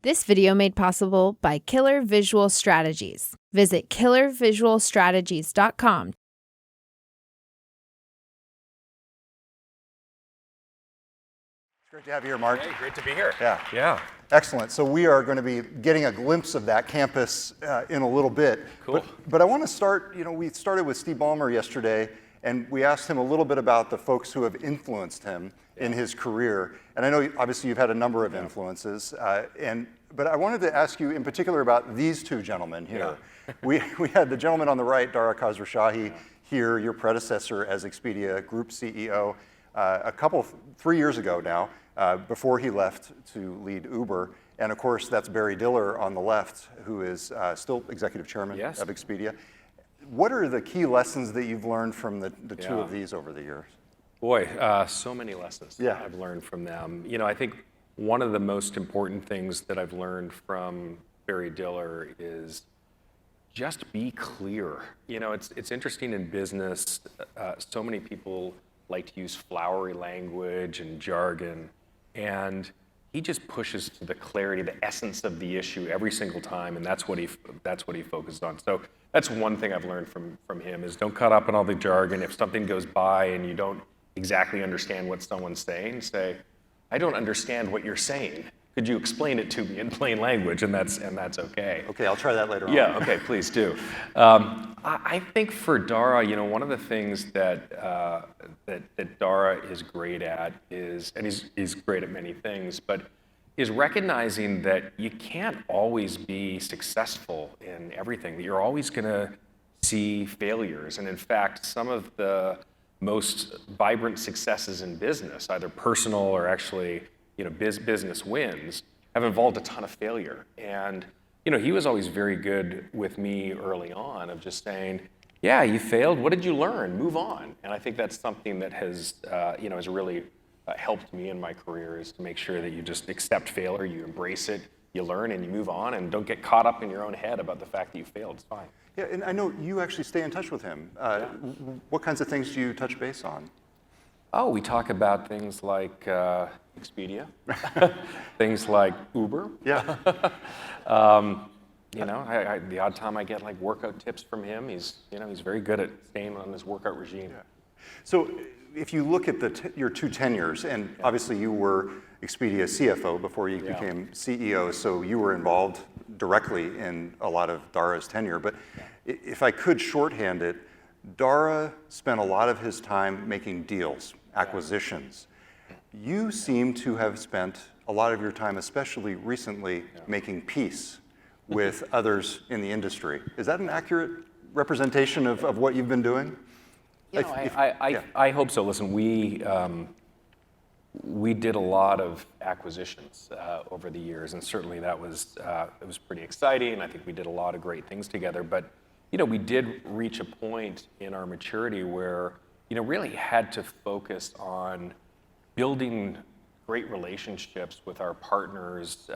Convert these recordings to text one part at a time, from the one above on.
This video made possible by Killer Visual Strategies. Visit killervisualstrategies.com. It's great to have you here, Mark. Hey, great to be here. Yeah. Excellent. So we are going to be getting a glimpse of that campus in a little bit. Cool. But I want to start, we started with Steve Ballmer yesterday, and we asked him a little bit about the folks who have influenced him in his career. And I know, obviously, you've had a number of influences. But I wanted to ask you in particular about these two gentlemen here. We had the gentleman on the right, Dara Khosrowshahi, here, your predecessor as Expedia Group CEO, 3 years ago now, before he left to lead Uber. And of course, that's Barry Diller on the left, who is still executive chairman of Expedia. What are the key lessons that you've learned from the two of these over the years? Boy, so many lessons I've learned from them. I think one of the most important things that I've learned from Barry Diller is just be clear. It's interesting in business, so many people like to use flowery language and jargon, and he just pushes to the clarity, the essence of the issue every single time, and that's what he focused on. So that's one thing I've learned from him is don't cut up on all the jargon. If something goes by and you don't exactly understand what someone's saying, say, I don't understand what you're saying. Could you explain it to me in plain language? And that's okay. Okay, I'll try that later on. Yeah, okay, please do. I think for Dara, one of the things that Dara is great at is, and he's great at many things, but is recognizing that you can't always be successful in everything, that you're always gonna see failures. And in fact, some of the most vibrant successes in business, either personal or actually business wins, have involved a ton of failure. And he was always very good with me early on of just saying, yeah, you failed, what did you learn? Move on. And I think that's something that has really helped me in my career, is to make sure that you just accept failure, you embrace it, you learn, and you move on, and don't get caught up in your own head about the fact that you failed. It's fine. Yeah, and I know you actually stay in touch with him. What kinds of things do you touch base on? Oh, we talk about things like Expedia, things like Uber. Yeah. The odd time I get like workout tips from him. He's very good at staying on his workout regime. Yeah. So if you look at your two tenures, and obviously you were Expedia CFO before you became CEO, so you were involved directly in a lot of Dara's tenure. But if I could shorthand it, Dara spent a lot of his time making deals, acquisitions. You seem to have spent a lot of your time, especially recently, making peace with others in the industry. Is that an accurate representation of what you've been doing? I hope so. Listen, we did a lot of acquisitions over the years, and certainly it was pretty exciting. I think we did a lot of great things together. But we did reach a point in our maturity where really had to focus on building great relationships with our partners,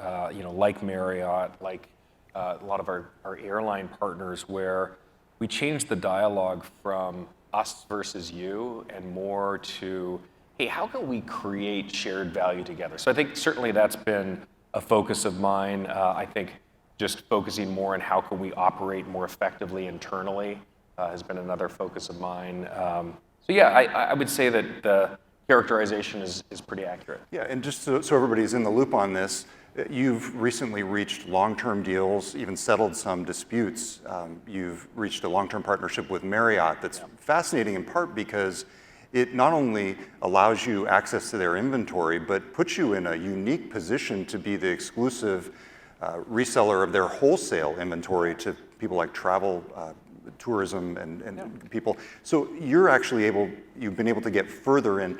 like Marriott, like a lot of our airline partners, where we changed the dialogue from us versus you and more to, hey, how can we create shared value together? So I think certainly that's been a focus of mine. I think just focusing more on how can we operate more effectively internally has been another focus of mine. I would say that the characterization is pretty accurate. Yeah, and just so everybody's in the loop on this, you've recently reached long-term deals, even settled some disputes. You've reached a long-term partnership with Marriott that's fascinating in part because it not only allows you access to their inventory, but puts you in a unique position to be the exclusive reseller of their wholesale inventory to people like travel, tourism, and people. So you've been able to get further in.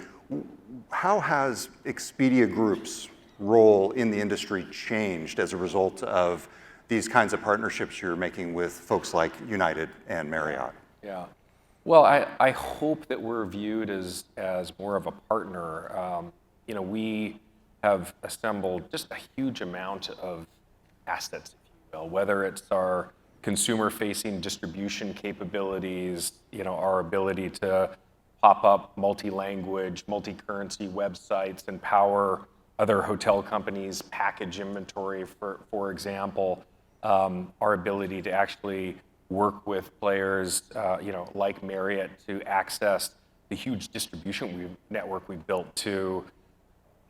How has Expedia Group's role in the industry changed as a result of these kinds of partnerships you're making with folks like United and Marriott? Yeah. Well, I hope that we're viewed as more of a partner. We have assembled just a huge amount of assets, if you will, whether it's our consumer-facing distribution capabilities, our ability to pop up multi-language, multi-currency websites and power other hotel companies, package inventory, for example, our ability to actually work with players, like Marriott to access the huge distribution network we've built to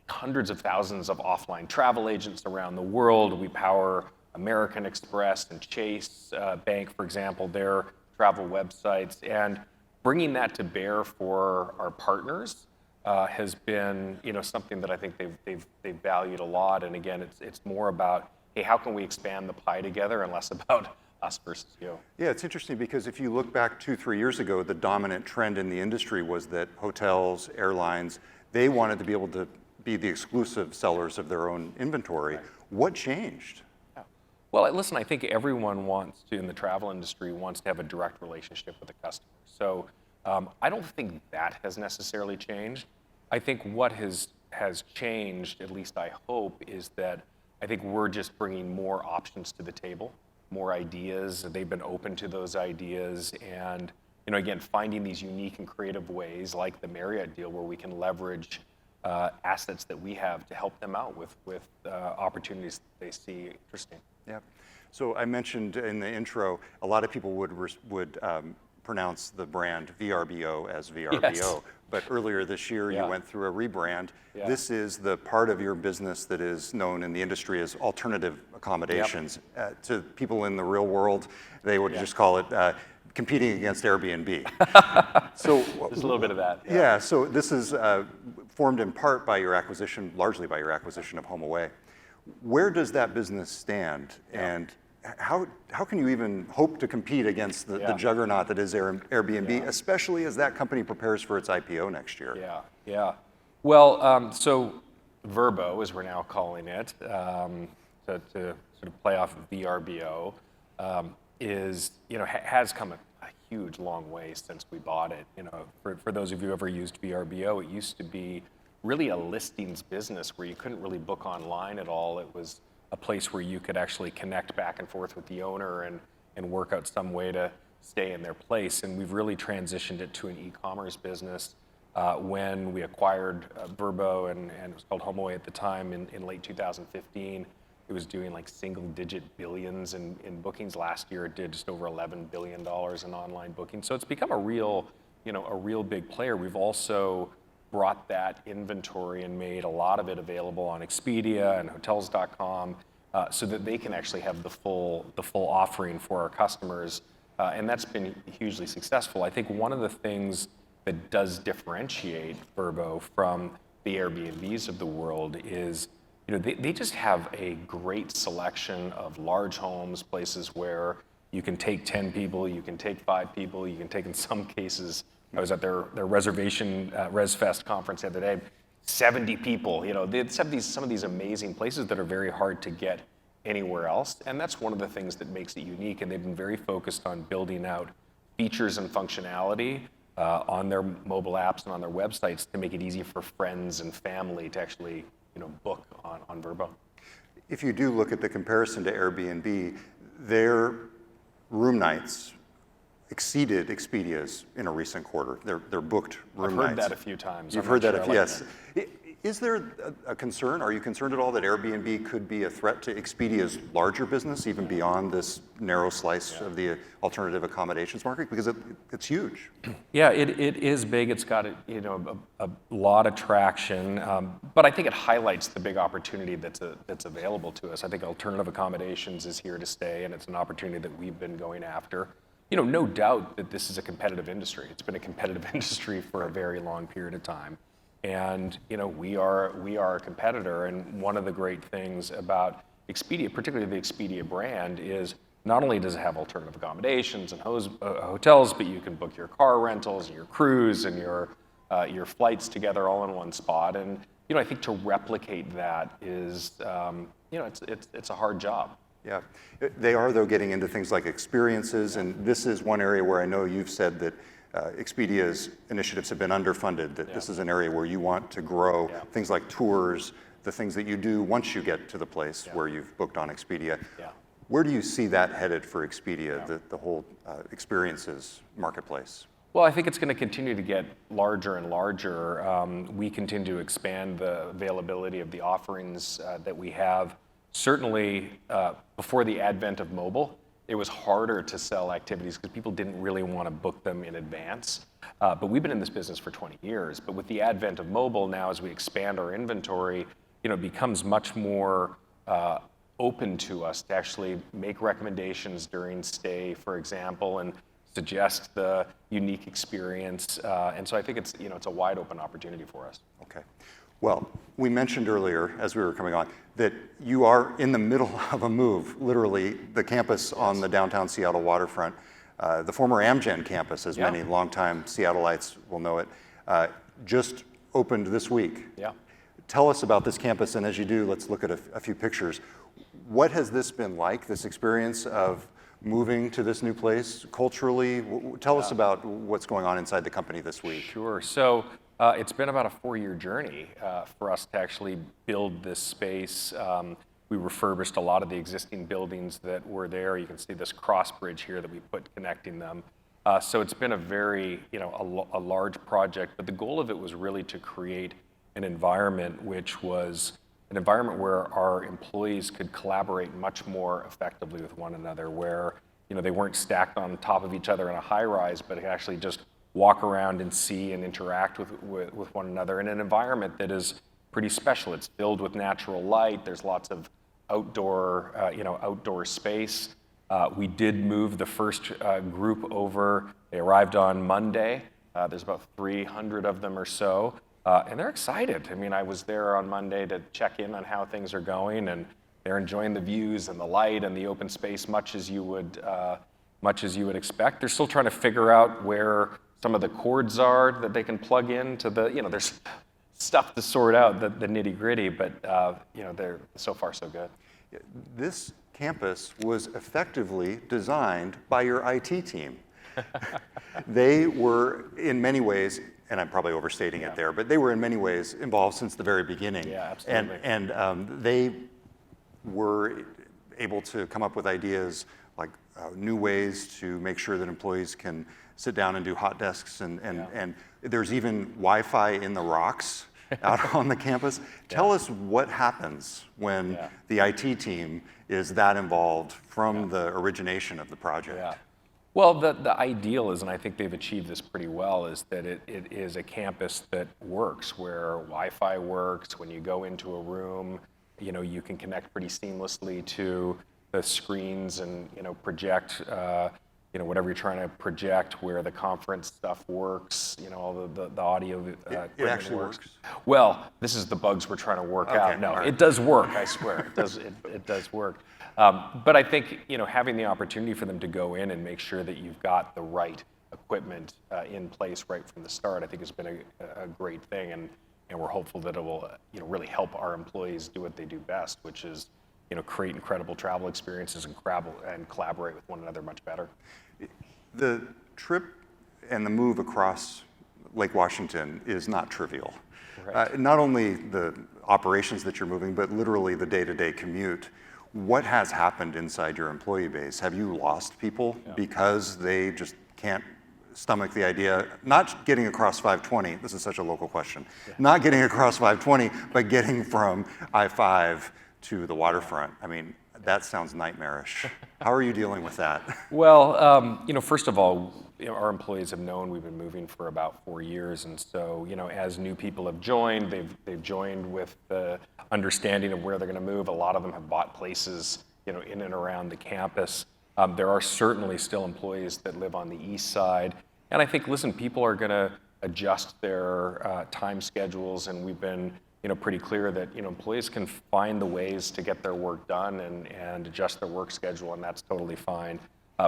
hundreds of thousands of offline travel agents around the world. We power American Express and Chase Bank, for example, their travel websites, and bringing that to bear for our partners has been, something that I think they've valued a lot. And again, it's more about, hey, how can we expand the pie together, and less about us versus you. Yeah, it's interesting because if you look back 2-3 years ago, the dominant trend in the industry was that hotels, airlines, they wanted to be able to be the exclusive sellers of their own inventory. Right. What changed? Yeah. Well, listen, I think everyone wants to, in the travel industry, wants to have a direct relationship with the customer. So I don't think that has necessarily changed. I think what has changed, at least I hope, is that I think we're just bringing more options to the table, more ideas. They've been open to those ideas, and again, finding these unique and creative ways, like the Marriott deal, where we can leverage assets that we have to help them out with opportunities that they see interesting. Yeah. So I mentioned in the intro, a lot of people would pronounce the brand Vrbo as Vrbo. Yes. But earlier this year, you went through a rebrand. Yeah. This is the part of your business that is known in the industry as alternative accommodations. Yep. To people in the real world, they would just call it competing against Airbnb. So there's a little bit of that. Yeah. So this is formed in part by your acquisition, largely by your acquisition of HomeAway. Where does that business stand, and how can you even hope to compete against the juggernaut that is Airbnb, especially as that company prepares for its IPO next year? Yeah. Well, so Vrbo, as we're now calling it, to sort of play off of VRBO, has come a huge long way since we bought it. For those of you who ever used VRBO, it used to be really a listings business where you couldn't really book online at all. It was a place where you could actually connect back and forth with the owner and work out some way to stay in their place. And we've really transitioned it to an e-commerce business when we acquired Vrbo, and it was called HomeAway at the time in late 2015. It was doing like single-digit billions in bookings. Last year, it did just over $11 billion in online bookings. So it's become a real big player. We've also brought that inventory and made a lot of it available on Expedia and Hotels.com, so that they can actually have the full offering for our customers, and that's been hugely successful. I think one of the things that does differentiate Vrbo from the Airbnbs of the world is, they just have a great selection of large homes, places where you can take 10 people, you can take 5 people, you can take, in some cases, I was at their reservation ResFest conference the other day, 70 people. They have some of these amazing places that are very hard to get anywhere else, and that's one of the things that makes it unique. And they've been very focused on building out features and functionality on their mobile apps and on their websites to make it easy for friends and family to actually book on Vrbo. If you do look at the comparison to Airbnb, their room nights exceeded Expedia's in a recent quarter. They're booked room nights. I've heard that a few times. You've heard that, yes. Is there a concern? Are you concerned at all that Airbnb could be a threat to Expedia's larger business, even beyond this narrow slice of the alternative accommodations market? Because it's huge. Yeah, it is big. It's got a lot of traction, but I think it highlights the big opportunity that's available to us. I think alternative accommodations is here to stay, and it's an opportunity that we've been going after. No doubt that this is a competitive industry. It's been a competitive industry for a very long period of time. And we are a competitor, and one of the great things about Expedia, particularly the Expedia brand, is not only does it have alternative accommodations and hotels, but you can book your car rentals and your cruise and your flights together all in one spot. And I think to replicate that is it's a hard job. Yeah, they are, though, getting into things like experiences, and this is one area where I know you've said that Expedia's initiatives have been underfunded, that this is an area where you want to grow, things like tours, the things that you do once you get to the place where you've booked on Expedia. Yeah. Where do you see that headed for Expedia, the whole experiences marketplace? Well, I think it's going to continue to get larger and larger. We continue to expand the availability of the offerings that we have. Certainly, before the advent of mobile, it was harder to sell activities because people didn't really want to book them in advance. But we've been in this business for 20 years. But with the advent of mobile now, as we expand our inventory, it becomes much more open to us to actually make recommendations during stay, for example, and suggest the unique experience. And so I think it's a wide open opportunity for us. Okay. Well, we mentioned earlier, as we were coming on, that you are in the middle of a move, literally the campus on the downtown Seattle waterfront, the former Amgen campus, as many longtime Seattleites will know it, just opened this week. Yeah. Tell us about this campus, and as you do, let's look at a few pictures. What has this been like, this experience of moving to this new place culturally? Tell us about what's going on inside the company this week. Sure. So it's been about a 4-year journey for us to actually build this space. We refurbished a lot of the existing buildings that were there. You can see this cross bridge here that we put connecting them. So it's been a very, a large project, but the goal of it was really to create an environment which was an environment where our employees could collaborate much more effectively with one another, where they weren't stacked on top of each other in a high rise, but actually just walk around and see and interact with one another in an environment that is pretty special. It's filled with natural light. There's lots of outdoor space. We did move the first group over. They arrived on Monday. There's about 300 of them or so. And they're excited. I mean, I was there on Monday to check in on how things are going, and they're enjoying the views and the light and the open space much as you would expect. They're still trying to figure out where some of the cords are that they can plug into the. There's stuff to sort out, the nitty gritty, but they're so far so good. This campus was effectively designed by your IT team. They were in many ways, and I'm probably overstating it there, but they were in many ways involved since the very beginning. Yeah, absolutely. And they were able to come up with ideas like new ways to make sure that employees can sit down and do hot desks, and there's even Wi-Fi in the rocks out on the campus. Tell us what happens when the IT team is that involved from the origination of the project. Yeah. Well, the ideal is, and I think they've achieved this pretty well, is that it is a campus that works, where Wi-Fi works. When you go into a room, you can connect pretty seamlessly to the screens and project whatever you're trying to project, where the conference stuff works, all the audio it actually works. Well, this is the bugs we're trying to work out. No, it does work, I swear. It does work. But I think having the opportunity for them to go in and make sure that you've got the right equipment in place right from the start, I think has been a great thing, and we're hopeful that it will really help our employees do what they do best, which is create incredible travel experiences and collaborate with one another much better. The trip and the move across Lake Washington is not trivial. Right. Not only the operations that you're moving, but literally the day-to-day commute. What has happened inside your employee base? Have you lost people because they just can't stomach the idea, not getting across 520, this is such a local question, not getting across 520, but getting from I-5 to the waterfront? I mean, that sounds nightmarish. How are you dealing with that? Well, first of all, our employees have known we've been moving for about 4 years, and so as new people have joined, they've joined with the understanding of where they're going to move. A lot of them have bought places, in and around the campus. There are certainly still employees that live on the east side, and I think, listen, people are going to adjust their time schedules, and we've been pretty clear that employees can find the ways to get their work done and adjust their work schedule, and that's totally fine.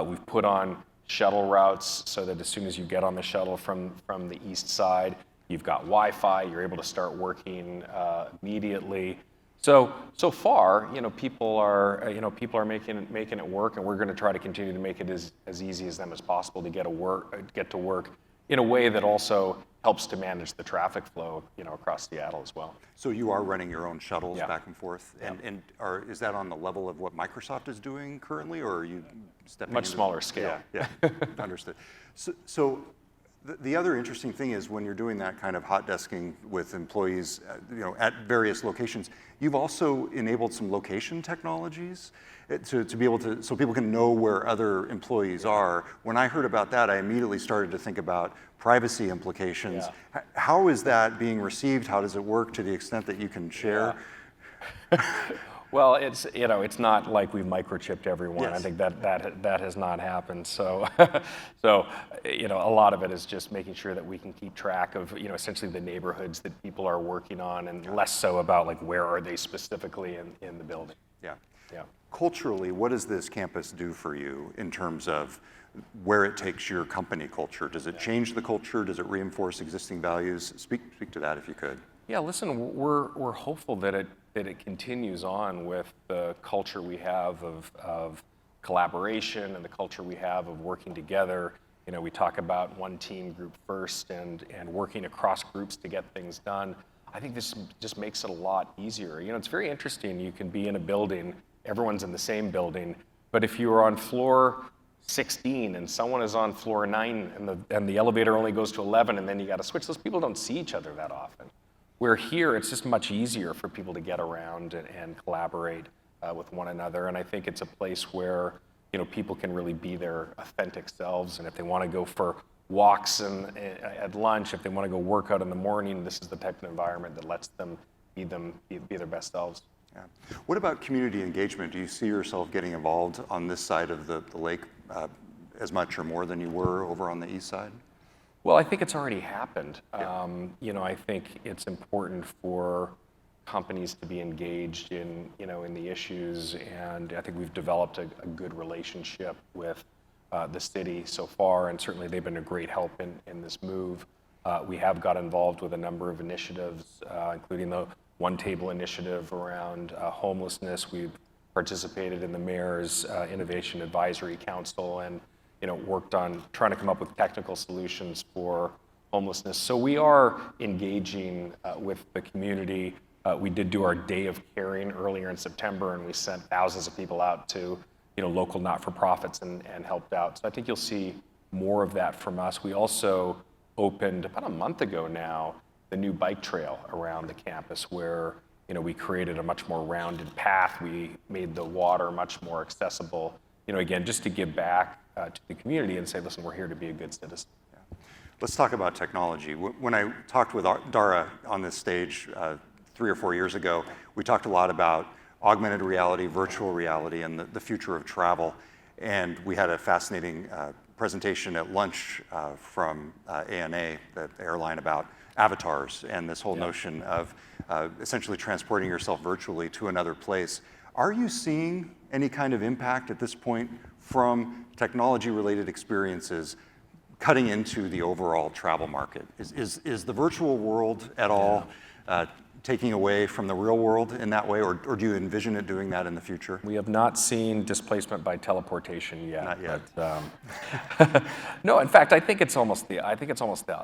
We've put on shuttle routes so that as soon as you get on the shuttle from the east side, you've got Wi-Fi, you're able to start working immediately. So far, people are making it work, and we're going to try to continue to make it as easy as them as possible to get to work in a way that also helps to manage the traffic flow, across Seattle as well. So you are running your own shuttles back and forth, and is that on the level of what Microsoft is doing currently, or are you stepping much smaller scale? Yeah, understood. So The other interesting thing is when you're doing that kind of hot desking with employees, at various locations, you've also enabled some location technologies to be able to, so people can know where other employees are. When I heard about that, I immediately started to think about privacy implications. How is that being received? How does it work to the extent that you can share? Well, it's not like we've microchipped everyone. Yes. I think that has not happened. So, a lot of it is just making sure that we can keep track of, essentially the neighborhoods that people are working on, and less so about like where are they specifically in the building. Yeah. Yeah. Culturally, what does this campus do for you in terms of where it takes your company culture? Does it change the culture? Does it reinforce existing values? Speak to that if you could. Yeah, listen, we're hopeful that it continues on with the culture we have of collaboration and the culture we have of working together. We talk about one team, group first, and working across groups to get things done. I think this just makes it a lot easier. It's very interesting. You can be in a building, everyone's in the same building, but if you are on floor 16 and someone is on floor 9 and the elevator only goes to 11 and then you got to switch, those people don't see each other that often. Where here, it's just much easier for people to get around and collaborate with one another. And I think it's a place where people can really be their authentic selves. And if they want to go for walks and at lunch, if they want to go work out in the morning, this is the type of environment that lets them be their best selves. Yeah. What about community engagement? Do you see yourself getting involved on this side of the lake as much or more than you were over on the east side? Well, I think it's already happened. I think it's important for companies to be engaged in the issues, and I think we've developed a good relationship with the city so far, and certainly they've been a great help in this move. We have got involved with a number of initiatives, including the One Table initiative around homelessness. We've participated in the Mayor's Innovation Advisory Council, and worked on trying to come up with technical solutions for homelessness. So we are engaging with the community. We did do our Day of Caring earlier in September, and we sent thousands of people out to local not-for-profits and helped out. So I think you'll see more of that from us. We also opened about a month ago now the new bike trail around the campus, where we created a much more rounded path. We made the water much more accessible. Again, just to give back to the community and say, listen, we're here to be a good citizen. Yeah. Let's talk about technology. When I talked with Dara on this stage 3 or 4 years ago, we talked a lot about augmented reality, virtual reality, and the future of travel. And we had a fascinating presentation at lunch from ANA, the airline, about avatars and this whole notion of essentially transporting yourself virtually to another place. Are you seeing any kind of impact at this point from technology-related experiences cutting into the overall travel market? Is the virtual world at all taking away from the real world in that way, or do you envision it doing that in the future? We have not seen displacement by teleportation yet. Not yet. But, no, in fact, I think it's almost the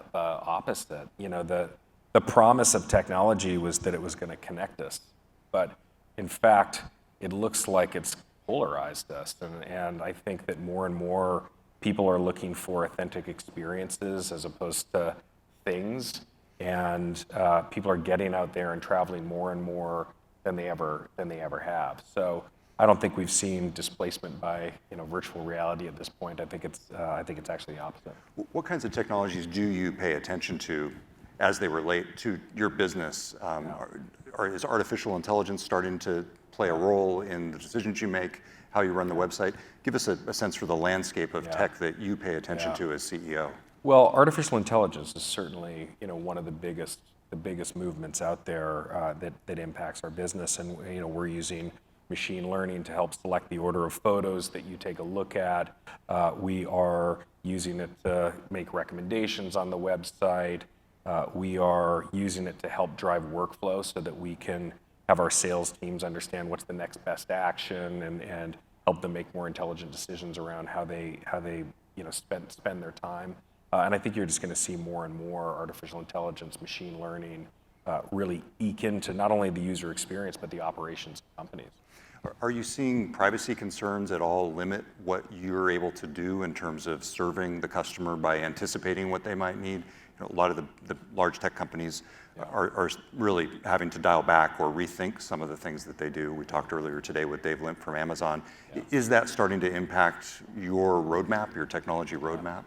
opposite. The promise of technology was that it was going to connect us, but in fact, it looks like it's polarized us, and I think that more and more people are looking for authentic experiences as opposed to things, and people are getting out there and traveling more and more than they ever have. So I don't think we've seen displacement by virtual reality at this point. I think it's actually the opposite. What kinds of technologies do you pay attention to as they relate to your business? Is artificial intelligence starting to play a role in the decisions you make, how you run the website? Give us a sense for the landscape of tech that you pay attention to as CEO. Well, artificial intelligence is certainly one of the biggest movements out there that impacts our business, and we're using machine learning to help select the order of photos that you take a look at. We are using it to make recommendations on the website. We are using it to help drive workflow so that we can have our sales teams understand what's the next best action and help them make more intelligent decisions around how they spend their time. And I think you're just going to see more and more artificial intelligence, machine learning really eke into not only the user experience but the operations of companies. Are you seeing privacy concerns at all limit what you're able to do in terms of serving the customer by anticipating what they might need? A lot of the large tech companies are really having to dial back or rethink some of the things that they do. We talked earlier today with Dave Limp from Amazon. Is that starting to impact your roadmap, your technology roadmap?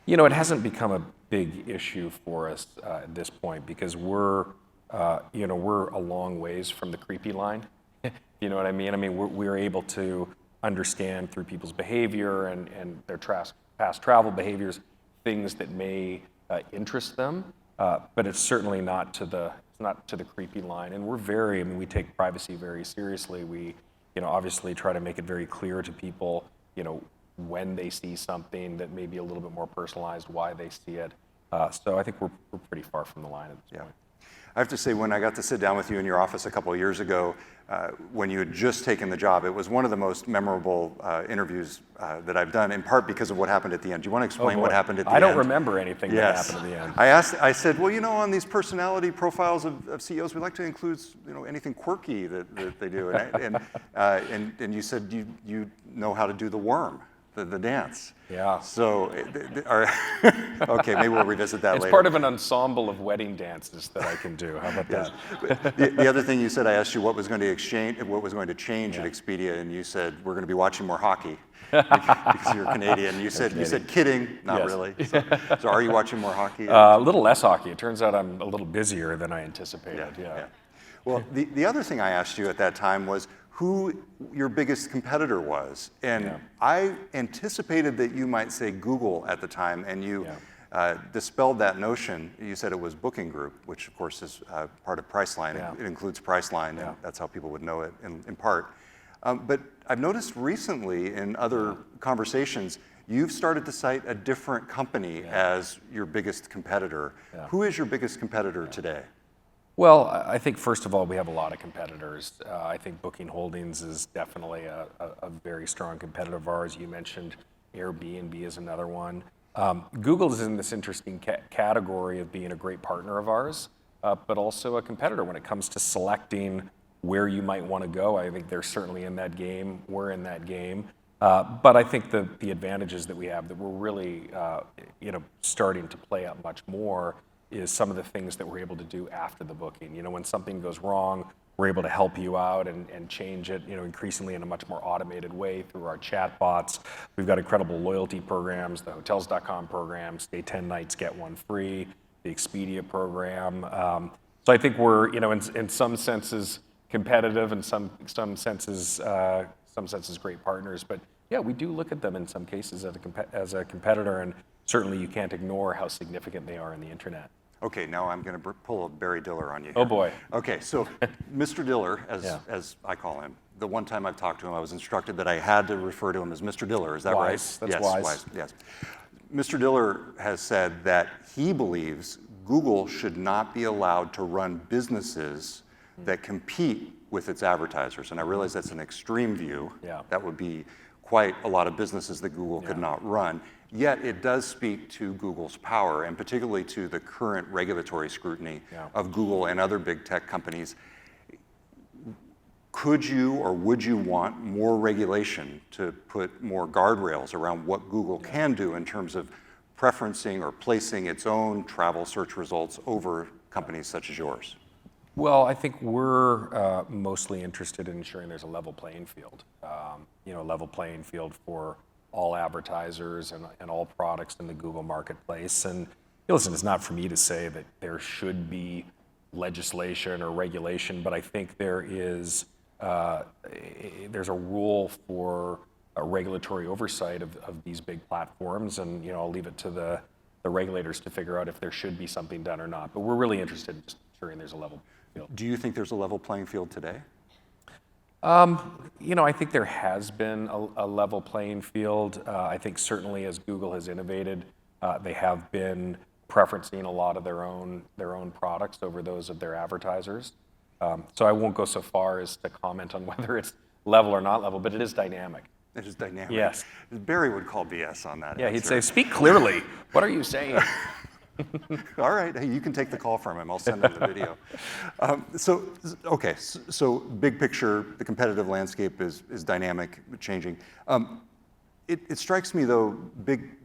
It hasn't become a big issue for us at this point because we're a long ways from the creepy line. You know what I mean? I mean, we're able to understand through people's behavior and their past travel behaviors things that may interest them, but it's certainly not to the creepy line. And we take privacy very seriously. We, obviously try to make it very clear to people, when they see something that may be a little bit more personalized, why they see it. So I think we're pretty far from the line at this point. I have to say, when I got to sit down with you in your office a couple of years ago, when you had just taken the job, it was one of the most memorable interviews that I've done, in part because of what happened at the end. Do you want to explain what happened at the end? I don't remember anything that happened at the end. I said, well, on these personality profiles of CEOs, we like to include, anything quirky that they do. And you said you know how to do the worm. The dance. Yeah. So, okay, maybe we'll revisit that later. It's part of an ensemble of wedding dances that I can do. How about that? The other thing you said, I asked you what was going to change at Expedia, and you said we're going to be watching more hockey because you're Canadian. You said kidding, not really. So are you watching more hockey? A little less hockey. It turns out I'm a little busier than I anticipated. Yeah. Well, the other thing I asked you at that time was who your biggest competitor was. And I anticipated that you might say Google at the time, and you dispelled that notion. You said it was Booking Group, which of course is part of Priceline. It includes Priceline, and that's how people would know it in part. But I've noticed recently in other conversations, you've started to cite a different company as your biggest competitor. Who is your biggest competitor today? Well, I think first of all, we have a lot of competitors. I think Booking Holdings is definitely a very strong competitor of ours. You mentioned Airbnb is another one. Google is in this interesting category of being a great partner of ours, but also a competitor when it comes to selecting where you might want to go. I think they're certainly in that game. We're in that game. But I think the advantages that we have that we're really starting to play up much more is some of the things that we're able to do after the booking. When something goes wrong, we're able to help you out and change it, increasingly in a much more automated way through our chatbots. We've got incredible loyalty programs, the Hotels.com program, stay 10 nights, get one free, the Expedia program. So I think we're, in some senses competitive, and some senses great partners. But yeah, we do look at them in some cases as a competitor, and certainly you can't ignore how significant they are in the internet. Okay, now I'm going to pull a Barry Diller on you here. Oh boy. Okay, so Mr. Diller, as I call him, the one time I've talked to him, I was instructed that I had to refer to him as Mr. Diller. Is that right? That's wise. Yes. Mr. Diller has said that he believes Google should not be allowed to run businesses that compete with its advertisers. And I realize that's an extreme view. That would be quite a lot of businesses that Google could not run. Yet it does speak to Google's power, and particularly to the current regulatory scrutiny of Google and other big tech companies. Could you or would you want more regulation to put more guardrails around what Google can do in terms of preferencing or placing its own travel search results over companies such as yours? Well, I think we're mostly interested in ensuring there's a level playing field. A level playing field for all advertisers and all products in the Google marketplace. And listen, it's not for me to say that there should be legislation or regulation, but I think there's a rule for a regulatory oversight of these big platforms, and I'll leave it to the regulators to figure out if there should be something done or not. But we're really interested in just ensuring there's a level field. Do you think there's a level playing field today? I think there has been a level playing field. I think certainly as Google has innovated, they have been preferencing a lot of their own products over those of their advertisers. So I won't go so far as to comment on whether it's level or not level, but it is dynamic. It is dynamic. Yes. Barry would call BS on that. Yeah, he'd say, "Speak clearly. What are you saying?" All right, hey, you can take the call from him. I'll send him the video. So big picture, the competitive landscape is dynamic, changing. It strikes me though,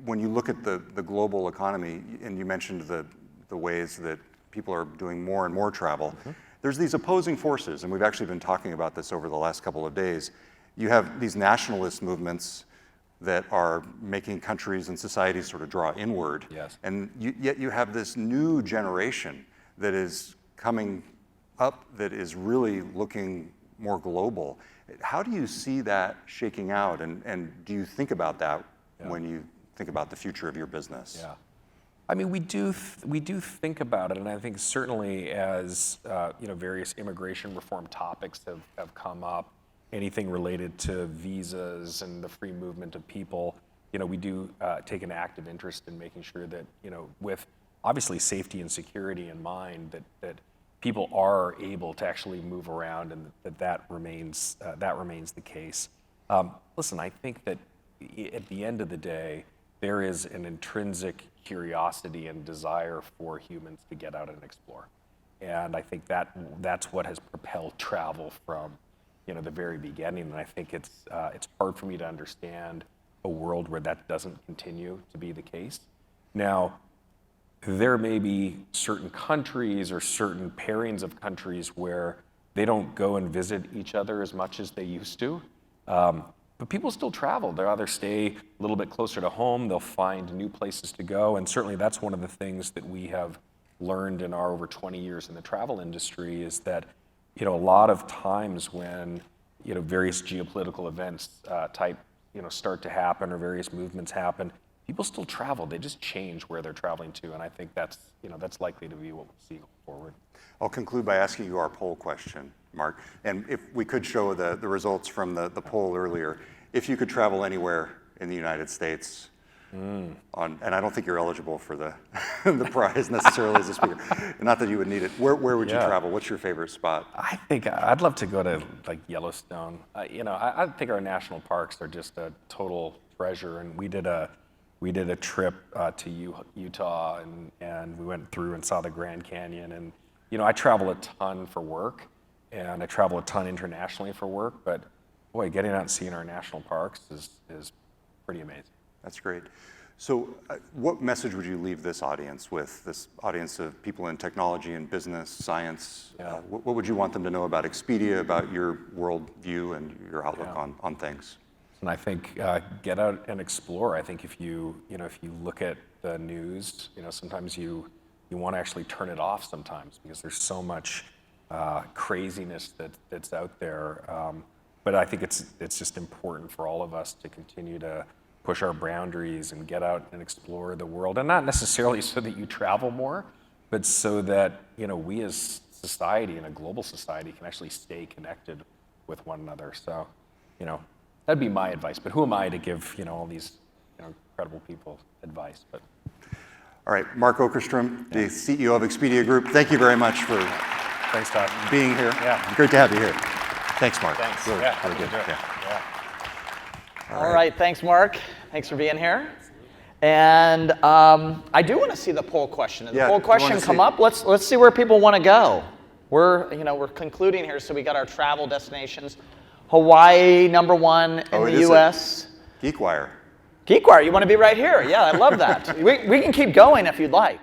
when you look at the global economy, and you mentioned the ways that people are doing more and more travel, there's these opposing forces, and we've actually been talking about this over the last couple of days. You have these nationalist movements that are making countries and societies sort of draw inward. Yes. And yet you have this new generation that is coming up that is really looking more global. How do you see that shaking out? And do you think about that when you think about the future of your business? Yeah. I mean, we do think about it, and I think certainly as various immigration reform topics have come up, anything related to visas and the free movement of people, we do take an active interest in making sure that, with obviously safety and security in mind, that people are able to actually move around, and that remains the case. Listen, I think that at the end of the day, there is an intrinsic curiosity and desire for humans to get out and explore, and I think that's what has propelled travel from the very beginning. And I think it's hard for me to understand a world where that doesn't continue to be the case. Now, there may be certain countries or certain pairings of countries where they don't go and visit each other as much as they used to. But people still travel. They'll either stay a little bit closer to home, they'll find new places to go, and certainly that's one of the things that we have learned in our over 20 years in the travel industry is that a lot of times when various geopolitical events start to happen or various movements happen, people still travel. They just change where they're traveling to, and I think that's likely to be what we'll see going forward. I'll conclude by asking you our poll question, Mark. And if we could show the results from the poll earlier, if you could travel anywhere in the United States, and I don't think you're eligible for the the prize necessarily as a speaker. Not that you would need it. Where would you travel? What's your favorite spot? I think I'd love to go to like Yellowstone. I think our national parks are just a total treasure, and we did a trip to Utah, and we went through and saw the Grand Canyon. And I travel a ton for work, and I travel a ton internationally for work. But boy, getting out and seeing our national parks is pretty amazing. That's great. So what message would you leave this audience with, this audience of people in technology and business, science? Yeah. What would you want them to know about Expedia, about your worldview and your outlook on things? And I think get out and explore. I think if you look at the news, sometimes you want to actually turn it off sometimes because there's so much craziness that's out there. But I think it's just important for all of us to continue to push our boundaries and get out and explore the world, and not necessarily so that you travel more, but so that we as society and a global society can actually stay connected with one another. So, that'd be my advice. But who am I to give all these incredible people advice? But all right, Mark Okerstrom, the CEO of Expedia Group. Thank you very much for thanks, Todd, being here. Yeah, great to have you here. Thanks, Mark. Thanks. Really, yeah, really good. Yeah. All right, thanks, Mark. Thanks for being here. And I do want to see the poll question. Did the poll question come up? Let's see where people want to go. We're concluding here, so we got our travel destinations. Hawaii, #1 in the U.S. GeekWire. GeekWire, you want to be right here? Yeah, I love that. We can keep going if you'd like.